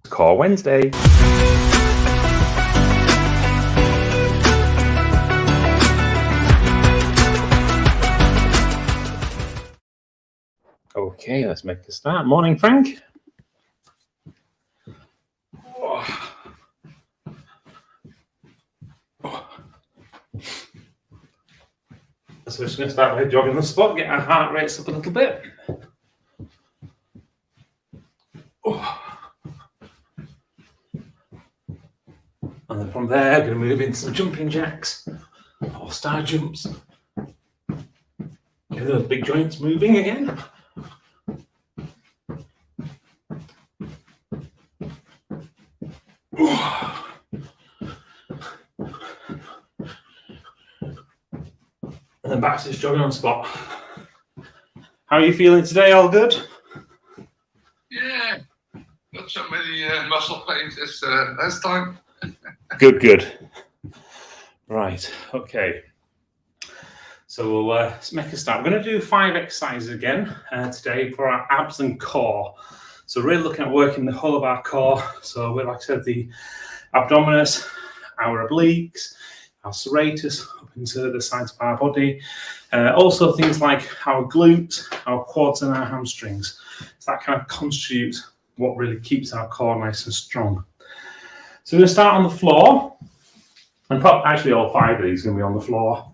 Core Wednesday. Okay, let's make a start. Morning, Frank. So we're just going to start by jogging the spot, get our heart rates up a little bit. And then from there, going to move into some jumping jacks or star jumps. Get those big joints moving again. And then back to just jogging on the spot. How are you feeling today? All good? Yeah, got so many muscle pains this time. Good. Right, okay. So let's make a start. We're going to do 5 exercises again today for our abs and core. So really looking at working the whole of our core. So like I said, the abdominis, our obliques, our serratus, up into the sides of our body. Also things like our glutes, our quads and our hamstrings. So that kind of constitutes what really keeps our core nice and strong. So we're going to start on the floor. And actually all 5 of these are going to be on the floor.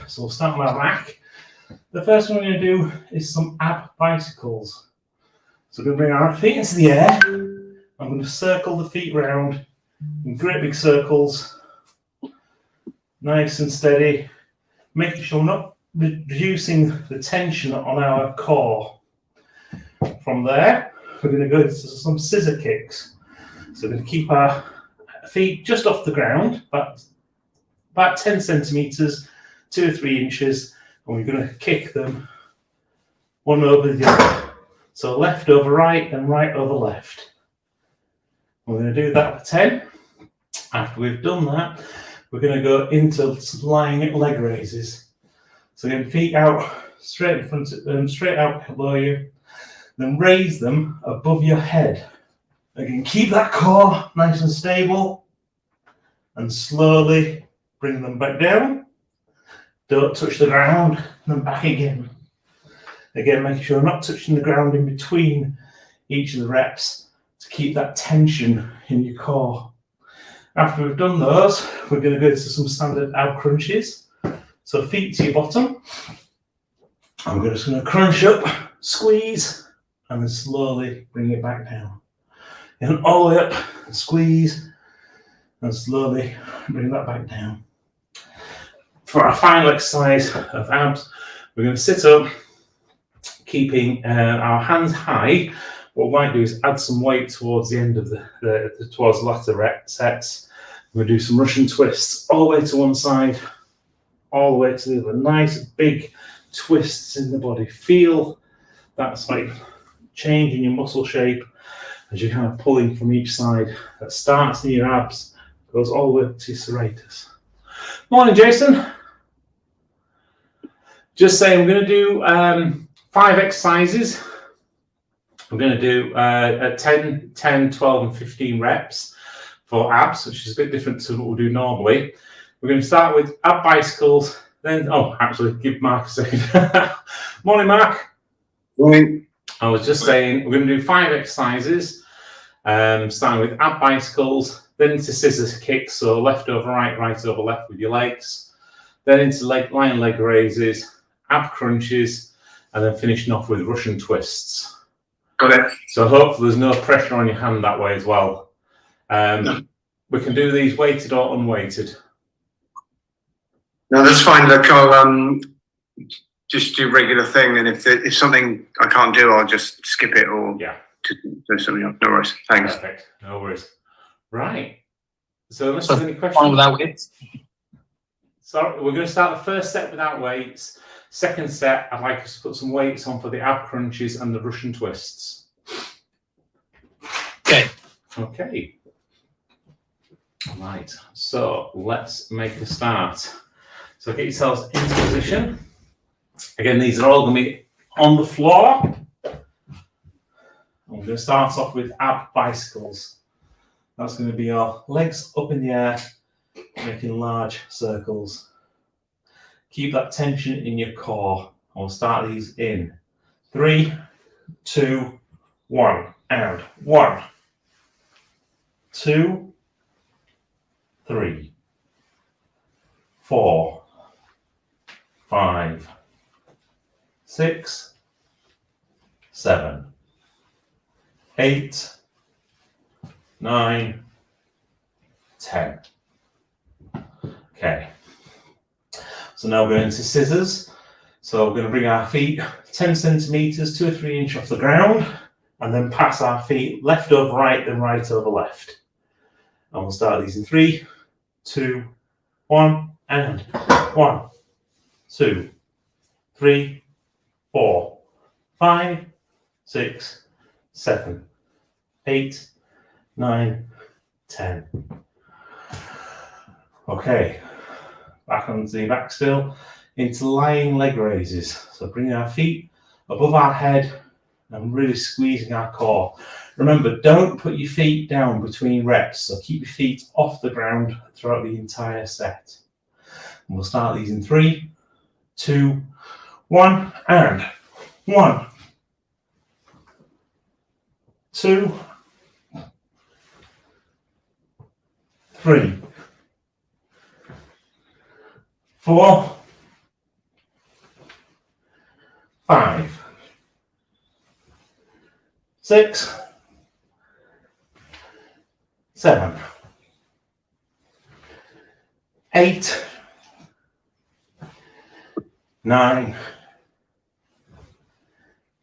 So we'll start on our back. The first one we're going to do is some ab bicycles. So we're going to bring our feet into the air. I'm going to circle the feet round in great big circles. Nice and steady. Making sure we're not reducing the tension on our core. From there, we're going to go into some scissor kicks. So we're going to keep our feet just off the ground, about 10 centimetres, 2 or 3 inches, and we're going to kick them one over the other. So left over right and right over left. We're going to do that for 10. After we've done that, we're going to go into lying leg raises. So again, feet out, straight in front of them, straight out below you. Then raise them above your head. Again, keep that core nice and stable. And slowly bring them back down. Don't touch the ground, then back again. Again, making sure I'm not touching the ground in between each of the reps to keep that tension in your core. After we've done those, we're going to go into some standard ab crunches. So feet to your bottom. I'm just going to crunch up, squeeze, and then slowly bring it back down. And all the way up, and squeeze, and slowly bring that back down. For our final exercise of abs, we're going to sit up, keeping our hands high. What we might do is add some weight towards the end of towards the latter sets. We're going to do some Russian twists all the way to one side, all the way to the other. Nice big twists in the body. Feel that like change in your muscle shape as you're kind of pulling from each side. That starts near your abs, goes all the way to your serratus. Morning, Jason. Just saying, we're going to do 5 exercises. We're going to do 10, 12, and 15 reps for abs, which is a bit different to what we'll do normally. We're going to start with ab bicycles. Then, actually, give Mark a second. Morning, Mark. Morning. I was just saying, we're going to do 5 exercises, starting with ab bicycles, then into scissors kicks, so left over right, right over left with your legs, then into lying leg raises, ab crunches, and then finishing off with Russian twists. Got it. So hopefully there's no pressure on your hand that way as well. We can do these weighted or unweighted. No, that's fine. Look, I'll just do regular thing, and if something I can't do, I'll just skip it or do something else. No worries. Thanks. Perfect. No worries. Right. So unless there's any questions. Fine without weights. So we're going to start the first set without weights. Second set, I'd like us to put some weights on for the ab crunches and the Russian twists. Okay. Right. So let's make a start. So get yourselves into position. Again, these are all going to be on the floor. I'm going to start off with ab bicycles. That's going to be your legs up in the air, making large circles. Keep that tension in your core. I'll start these in 3, 2, 1, and 1, 2, 3, 4, 5, 6, 7, 8, 9, 10. Okay. So now we're going to scissors. So we're going to bring our feet 10 centimeters, 2 or 3 inches off the ground, and then pass our feet left over right, then right over left. And we'll start these in 3, 2, 1, and 1, 2, 3, 4, 5, 6, 7, 8, 9, 10. Okay, back onto the back still, into lying leg raises. So bringing our feet above our head and really squeezing our core. Remember, don't put your feet down between reps, so keep your feet off the ground throughout the entire set. And we'll start these in 3, 2, 1, and 1, 2, 3, 4, 5, 6, 7, 8, 9,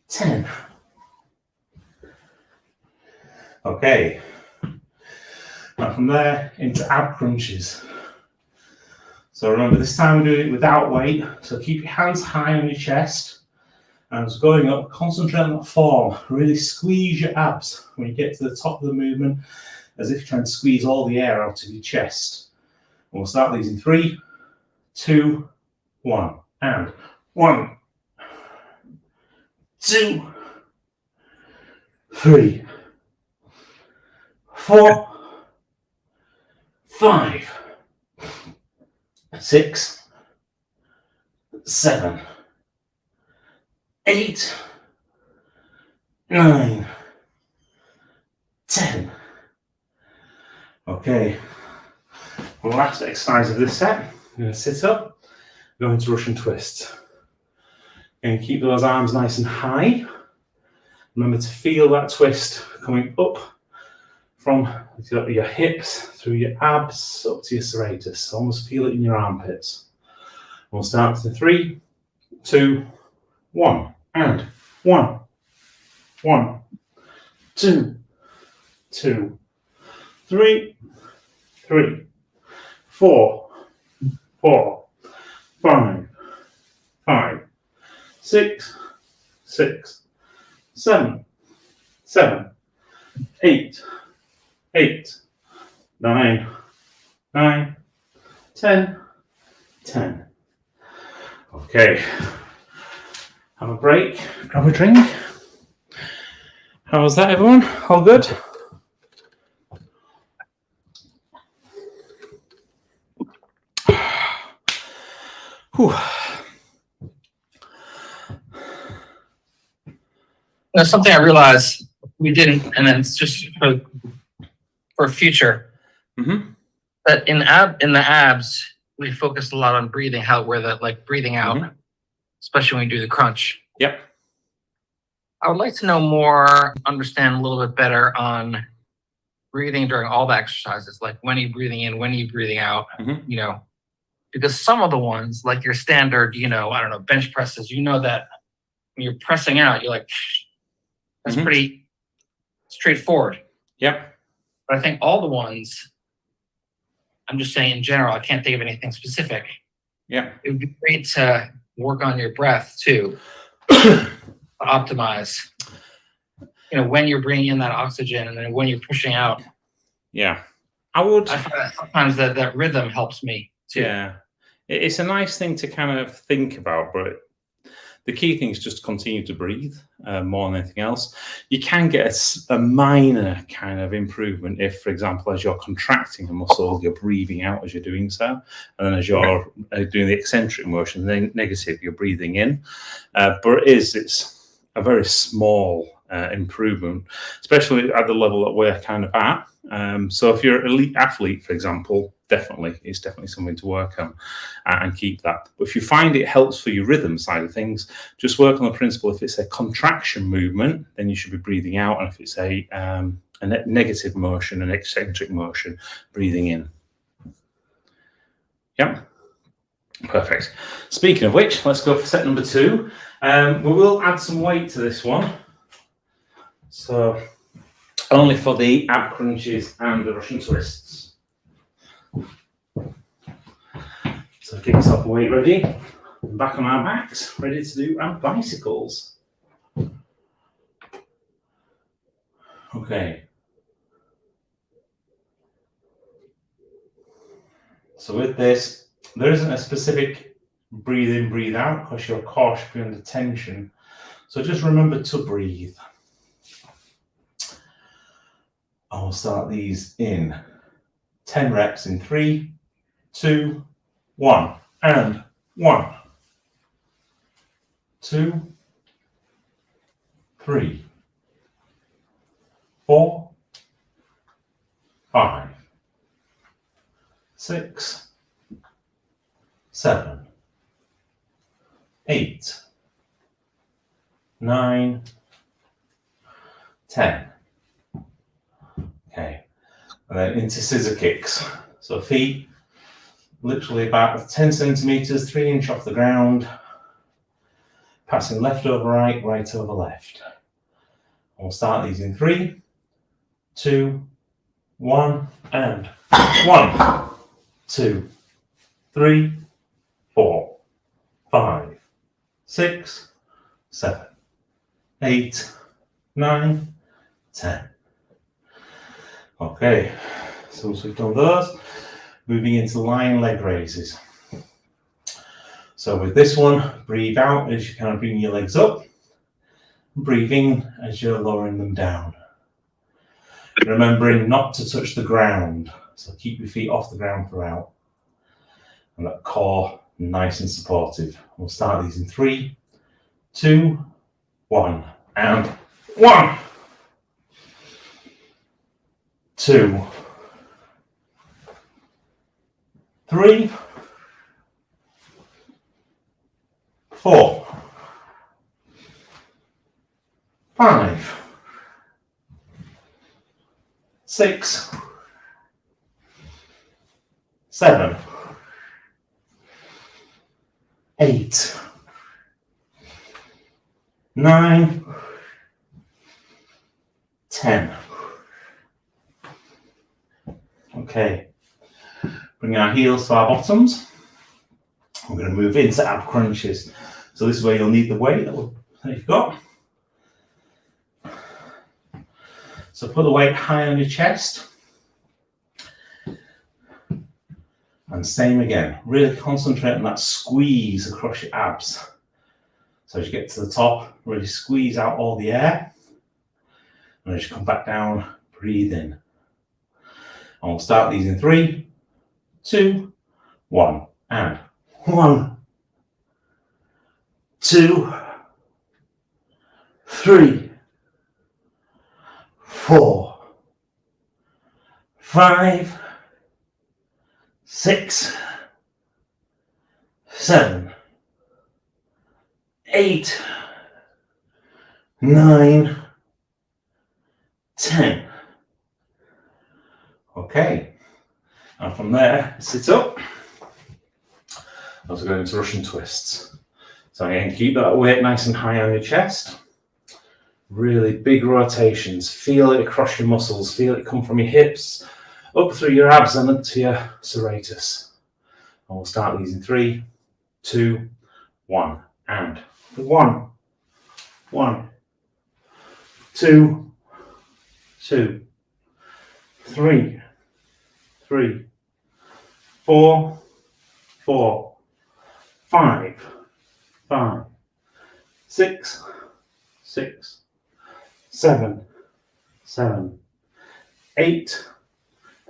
10. Okay. Now from there into ab crunches. So remember, this time we're doing it without weight. So keep your hands high on your chest. And as going up, concentrate on that form. Really squeeze your abs when you get to the top of the movement, as if you're trying to squeeze all the air out of your chest. And we'll start these in 3, 2, 1, and 1, 2, 3, 4, 5, 6, 7, 8, 9, 10. Okay, last exercise of this set. I'm going to sit up, go into Russian twists. And keep those arms nice and high. Remember to feel that twist coming up from your hips, through your abs, up to your serratus. Almost feel it in your armpits. We'll start in 3, 2, 1, and 1, 1, 2, 2, 3, 3, 4, 4, 5, 5, 6, 6, 7, 7, 8, 8, 9, 9, 10, 10. Okay. Have a break, grab a drink. How was that, everyone? All good? Whew. There's something I realized we didn't, and then it's just for future. Mm-hmm. That in the abs, we focused a lot on breathing, breathing out, especially when you do the crunch. Yep. I would like to know more, understand a little bit better on breathing during all the exercises, like when are you breathing in, when are you breathing out, because some of the ones, like your standard, bench presses, that when you're pressing out, you're like, that's pretty straightforward. Yep. But I think all the ones, I'm just saying in general, I can't think of anything specific. Yeah. It would be great to work on your breath too. Optimize, when you're bringing in that oxygen and then when you're pushing out. Yeah. I find that sometimes that rhythm helps me too. Yeah. It's a nice thing to kind of think about, but The key thing is just continue to breathe more than anything else. You can get a minor kind of improvement if, for example, as you're contracting a muscle, you're breathing out as you're doing so. And then as you're doing the eccentric motion, then negative, you're breathing in. But it's a very small improvement, especially at the level that we're kind of at. So if you're an elite athlete, for example, it's definitely something to work on and keep that. But if you find it helps for your rhythm side of things, just work on the principle. If it's a contraction movement, then you should be breathing out, and if it's a negative motion, an eccentric motion, breathing in. Yep. Perfect. Speaking of which, let's go for set number 2. We will add some weight to this one. So only for the ab crunches and the Russian twists. So get yourself a weight ready. Back on our backs, ready to do our bicycles. Okay. So with this, there isn't a specific breathe in, breathe out, because your core should be under tension. So just remember to breathe. I'll start these in 10 reps in 3, 2, 1, and 1, 2, 3, 4, 5, 6, 7, 8, 9, 10. Okay, and then into scissor kicks. So feet literally about 10 centimeters, 3 inches off the ground, passing left over right, right over left. We'll start these in 3, 2, 1, and 1, 2, 3, 4, 5, 6, 7, 8, 9, 10. Okay, so once we've done those, moving into lying leg raises. So with this one, breathe out as you kind of bring your legs up, breathe in as you're lowering them down. Remembering not to touch the ground, so keep your feet off the ground throughout. And that core nice and supportive. We'll start these in 3, 2, 1, and 1, 2, 3, 4, 5, 6, 7, 8, 9, 10. Okay, bring our heels to our bottoms. We're going to move into ab crunches. So this is where you'll need the weight that you've got. So put the weight high on your chest. And same again, really concentrate on that squeeze across your abs. So as you get to the top, really squeeze out all the air. And as you come back down, breathe in. And we'll start these in 3, 2, 1, and 1, 2, 3, 4, 5, 6, 7, 8, 9, 10. Okay, and from there, sit up. Also going into Russian twists. So again, keep that weight nice and high on your chest. Really big rotations. Feel it across your muscles. Feel it come from your hips, up through your abs and up to your serratus. And we'll start these in 3, 2, 1, and 1, 1, 2, 2, 3, 3, 4, 4, 5, 5, 6, 6, 7, 7, 8,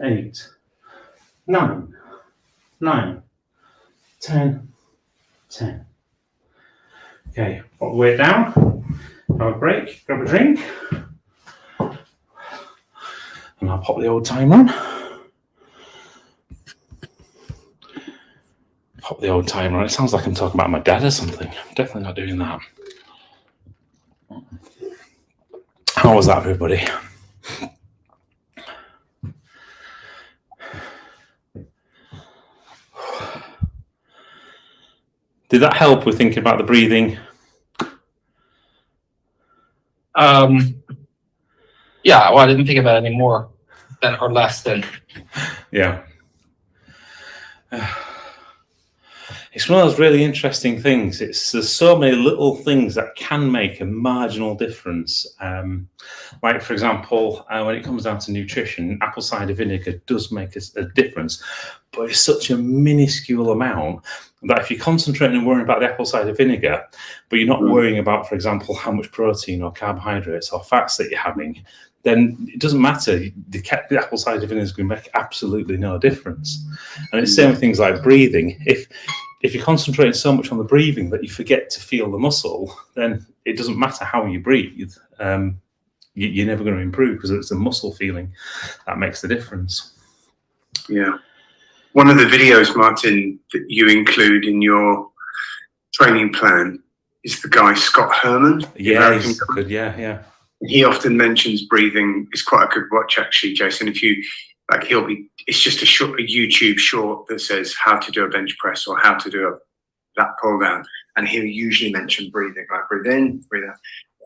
8, 9, 9, 10, 10. Okay, put the weight down, have a break, grab a drink, and I'll pop the old timer on. Pop the old timer on. It sounds like I'm talking about my dad or something. I'm definitely not doing that. How was that, everybody? Did that help with thinking about the breathing? Yeah, well, I didn't think about it any more than or less than. Yeah. It's one of those really interesting things. There's so many little things that can make a marginal difference. Like, for example, when it comes down to nutrition, apple cider vinegar does make a difference, but it's such a minuscule amount that if you're concentrating and worrying about the apple cider vinegar, but you're not worrying about, for example, how much protein or carbohydrates or fats that you're having, then it doesn't matter. The apple cider vinegar is going to make absolutely no difference. And it's the same with things like breathing. If you're concentrating so much on the breathing that you forget to feel the muscle, then it doesn't matter how you breathe. You're never going to improve because it's the muscle feeling that makes the difference. Yeah. One of the videos, Martin, that you include in your training plan is the guy Scott Herman. Yeah, he's good. Yeah. He often mentions breathing. It's quite a good watch, actually, Jason. If you like, it's just a YouTube short that says how to do a bench press or how to do a lat pull down, and he'll usually mention breathing, like breathe in, breathe out.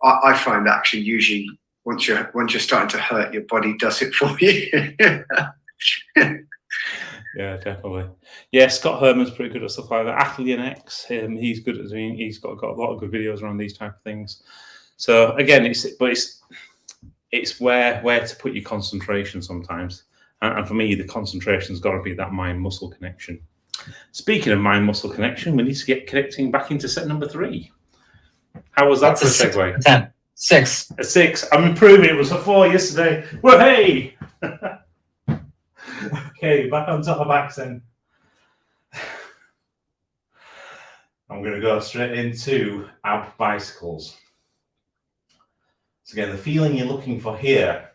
I find that actually usually once you're starting to hurt, your body does it for you. Yeah, definitely. Yeah, Scott Herman's pretty good at stuff like that. Athlean X, he's good at doing. He's got a lot of good videos around these type of things. So again, it's where to put your concentration sometimes. And for me, the concentration's got to be that mind-muscle connection. Speaking of mind-muscle connection, we need to get connecting back into set number 3. How was that for a segue? 10. 6. A 6. I'm improving. It was a 4 yesterday. Well, hey! Okay, back on top of backs then. I'm going to go straight into ab bicycles. So again, the feeling you're looking for here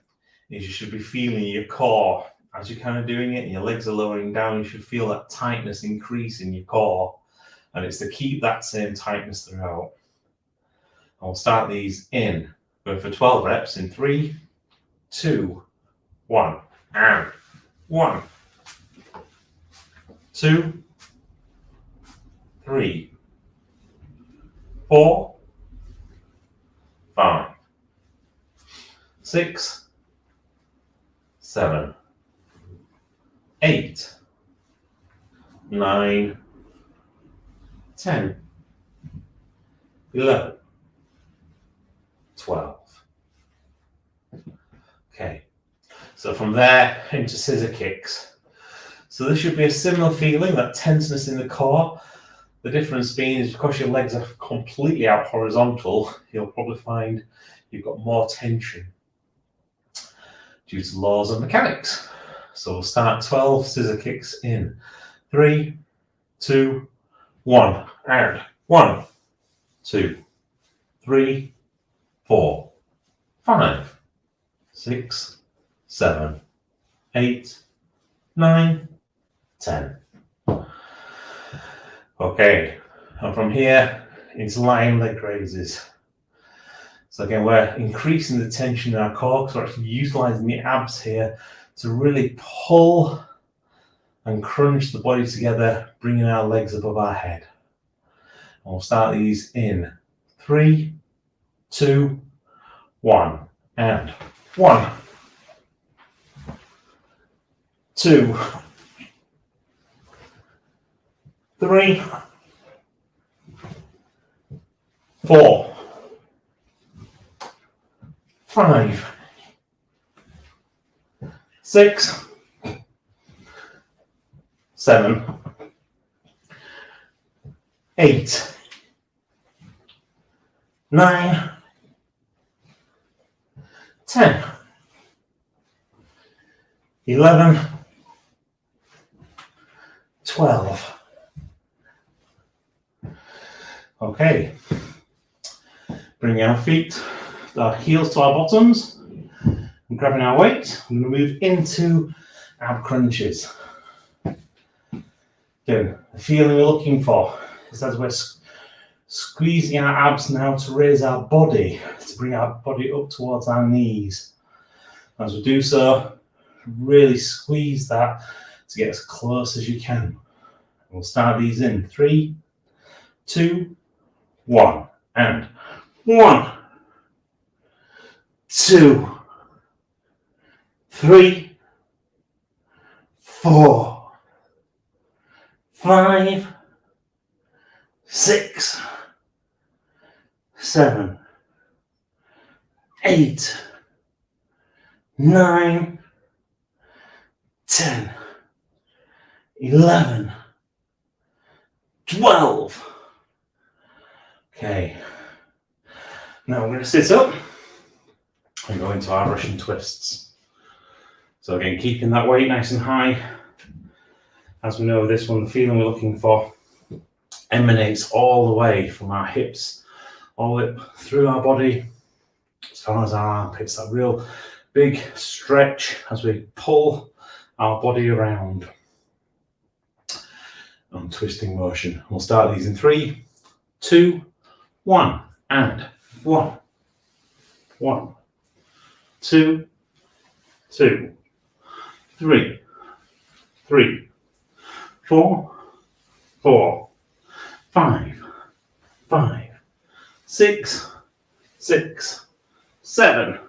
is you should be feeling your core. As you're kind of doing it and your legs are lowering down, you should feel that tightness increase in your core. And it's to keep that same tightness throughout. I'll start these in. Going for 12 reps in 3, 2, 1. And 1, 2, 3, 4, 5, 6, 7, 8, 9, 10, 11, 12. Okay, so from there into scissor kicks. So this should be a similar feeling, that tenseness in the core. The difference being is because your legs are completely out horizontal, you'll probably find you've got more tension due to laws of mechanics. So we'll start 12 scissor kicks in 3, 2, 1, and 1, 2, 3, 4, 5, 6, 7, 8, 9, 10. Okay, and from here into lying leg raises. So again, we're increasing the tension in our core because we're actually utilizing the abs here to really pull and crunch the body together, bringing our legs above our head. And we'll start these in 3, 2, 1, and 1, 2, 3, 4, 5, 6, 7, 8, 9, 10, 11, 12. Okay. Bring our feet, our heels to our bottoms, and grabbing our weight. I'm going to move into ab crunches. Again, the feeling we're looking for is as we're squeezing our abs now to raise our body, to bring our body up towards our knees. As we do so, really squeeze that to get as close as you can. We'll start these in 3, 2, 1, and 1, 2, 3, 4, 5, 6, 7, 8, 9, 10, 11, 12. Okay. Now we're going to sit up and go into our Russian twists. So again, keeping that weight nice and high. As we know, this one, the feeling we're looking for emanates all the way from our hips, all the way through our body, as far as our armpits. That real big stretch as we pull our body around on twisting motion. We'll start these in 3, 2, 1, and 1, 1, 2, 2, 3, 3, 4, 4, 5, 5, 6, 6, 7,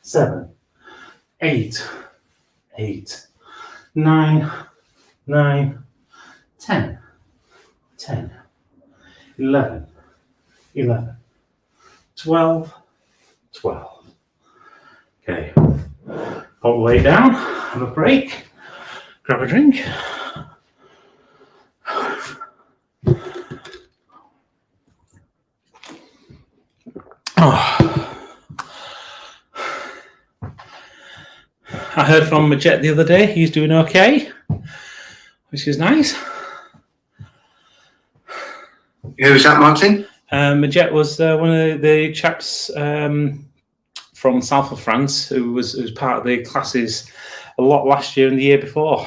7, 8, 8, 9, 9, 10, 10, 11, 11, 12, 12. Okay, pop the weight down, have a break, grab a drink. Oh. I heard from Majet the other day, he's doing okay, which is nice. Who was that, Martin? Majet was one of the chaps from south of France who was part of the classes a lot last year and the year before.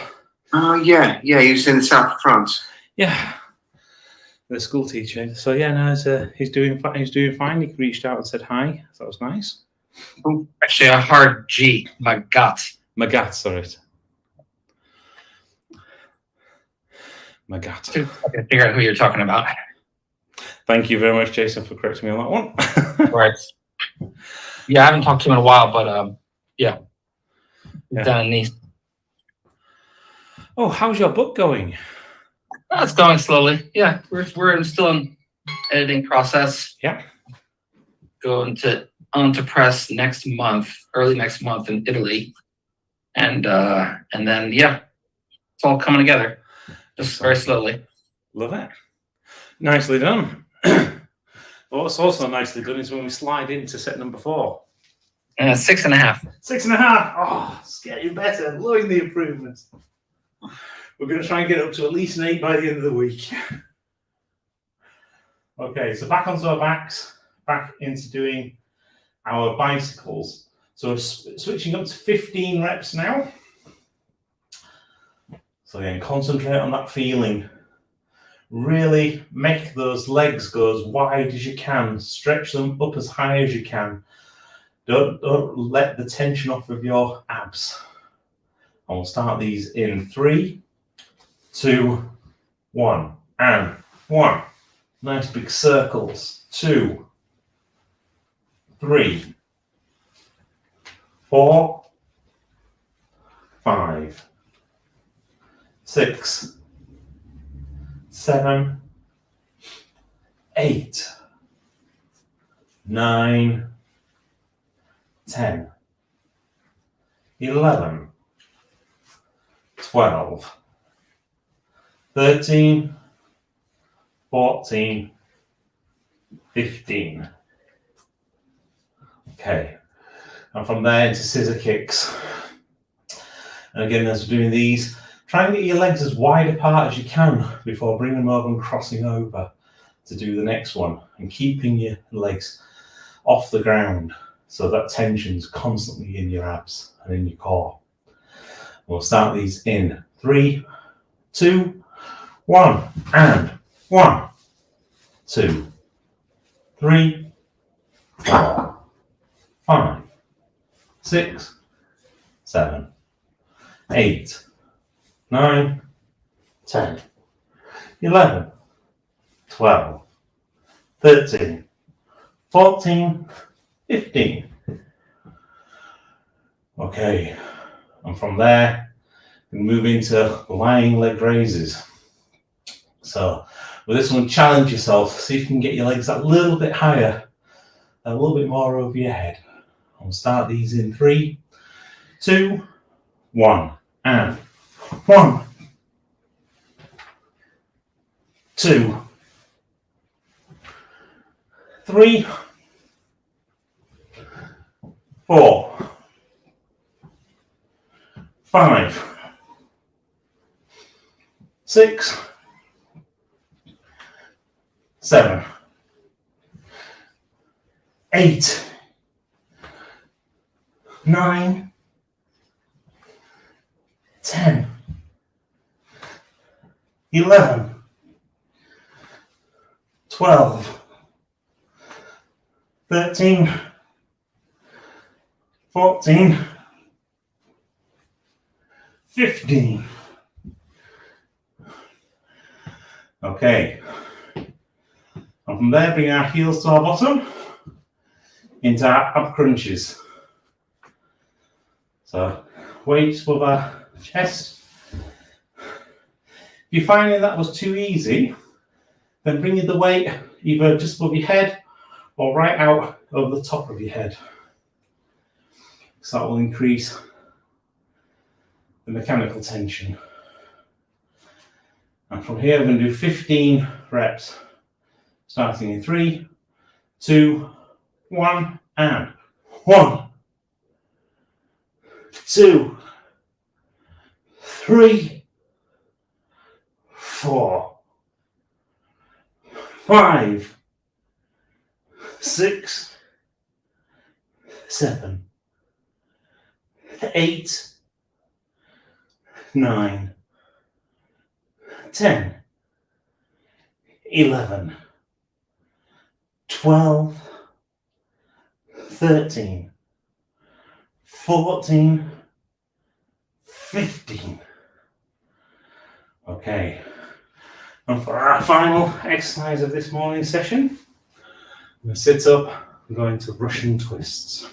Oh yeah, he was in the south of France. Yeah, the school teacher. So yeah, no, he's doing fine. He's doing fine. He reached out and said hi. So that was nice. Actually, a hard G. Magat, sorry. Magat. I can figure out who you're talking about. Thank you very much, Jason, for correcting me on that one. Right. Yeah, I haven't talked to him in a while, but yeah. Done a niece. Oh, how's your book going? Oh, it's going slowly. Yeah, we're still in editing process. Yeah. Going onto press next month, early next month in Italy, and then yeah, it's all coming together, just very slowly. Love it. Nicely done. What's also nicely done is when we slide into set number 4. 6.5. 6.5. Oh, it's getting better. Loving the improvements. We're going to try and get up to at least an 8 by the end of the week. Okay, so back onto our backs, back into doing our bicycles. So we're switching up to 15 reps now. So again, concentrate on that feeling. Really make those legs go as wide as you can. Stretch them up as high as you can. Don't let the tension off of your abs. And we'll start these in 3, 2, 1, and 1. Nice big circles. 2, 3, 4, 5, 6, 7, 8, 9, 10, 11, 12, 13, 14, 15, Okay. And from there into scissor kicks. And again, as we're doing these, try and get your legs as wide apart as you can before bringing them over and crossing over to do the next one, and keeping your legs off the ground so that tension's constantly in your abs and in your core. We'll start these in 3, 2, 1, and 1, 2, 3, 4, 5, 6, 7, 8, 9, 10, 11, 12, 13, 14, 15. Okay, and from there, we move into lying leg raises. So with this one, challenge yourself, see if you can get your legs a little bit higher, a little bit more over your head. I'll start these in 3, 2, 1, and 1, 2, 3, 4, 5, 6, 7, 8, 9, 10, 11, 12, 13, 14, 15. Okay. And from there, bring our heels to our bottom into our ab crunches. So, weights above our chest. If you're finding that was too easy, then bring the weight either just above your head or right out over the top of your head. So that will increase the mechanical tension. And from here, we're going to do 15 reps, starting in 3, 2, 1, and 1, 2, 3, 4, 5, 6, 7, 8, 9, 10, 11, 12, 13, 14, 15. Okay, and for our final exercise of this morning session, I'm going to sit up and go into Russian twists,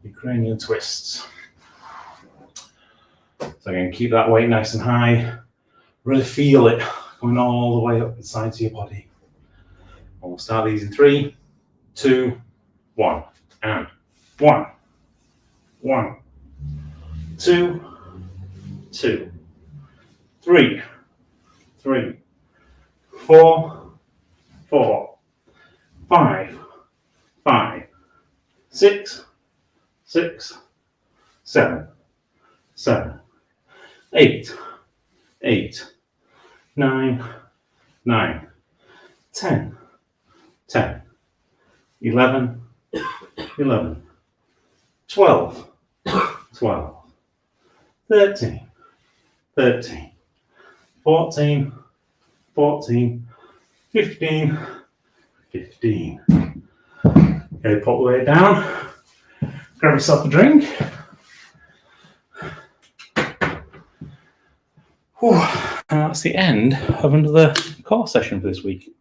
Ukrainian twists. So again, keep that weight nice and high. Really feel it going all the way up the sides of your body. And we'll start these in 3, 2, 1, and 1, 1, 2, 2, 3, 3, 4, 4, 5, 5, 6, 6, 7, 7, 8, 8, 9, 9, 10, 10, 11, 11, 12, 12, 13, 13, 14, 14, 15, 15. Okay, put the weight down, grab yourself a drink. Whew. And that's the end of another core session for this week.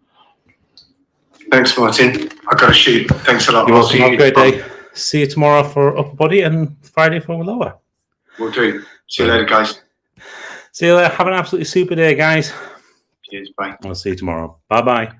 Thanks, Martin. I've got to shoot. Thanks a lot. You're welcome. Have a great day. See you tomorrow for upper body and Friday for lower. Will do. See you later, guys. See you later. Have an absolutely super day, guys. Cheers. Bye. I'll see you tomorrow. Bye-bye.